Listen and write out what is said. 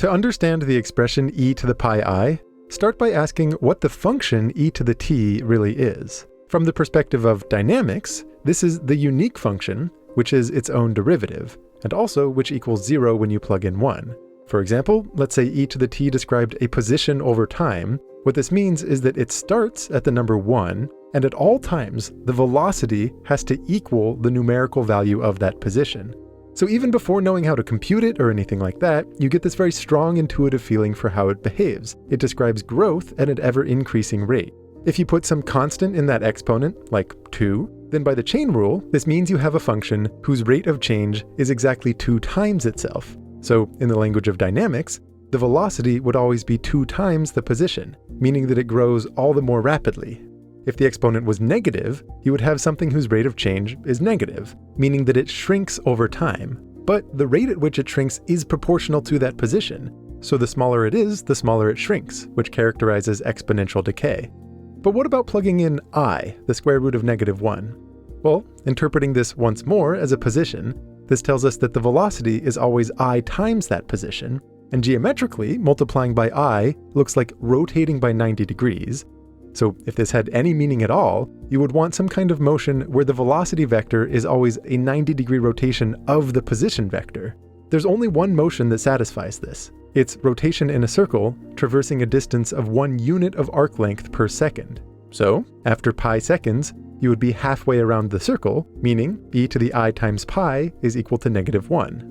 To understand the expression e to the pi I, start by asking what the function e to the t really is. From the perspective of dynamics, this is the unique function, which is its own derivative, and also which equals 0 when you plug in 1. For example, let's say e to the t described a position over time. What this means is that it starts at the number 1, and at all times, the velocity has to equal the numerical value of that position. So even before knowing how to compute it or anything like that, you get this very strong intuitive feeling for how it behaves. It describes growth at an ever-increasing rate. If you put some constant in that exponent, like 2, then by the chain rule, this means you have a function whose rate of change is exactly 2 times itself. So in the language of dynamics, the velocity would always be 2 times the position, meaning that it grows all the more rapidly. If the exponent was negative, you would have something whose rate of change is negative, meaning that it shrinks over time. But the rate at which it shrinks is proportional to that position. So the smaller it is, the smaller it shrinks, which characterizes exponential decay. But what about plugging in I, the square root of -1? Well, interpreting this once more as a position, this tells us that the velocity is always I times that position, and geometrically, multiplying by I looks like rotating by 90 degrees. So if this had any meaning at all, you would want some kind of motion where the velocity vector is always a 90-degree rotation of the position vector. There's only one motion that satisfies this. It's rotation in a circle, traversing a distance of 1 unit of arc length per second. So, after pi seconds, you would be halfway around the circle, meaning e to the I times pi is equal to -1.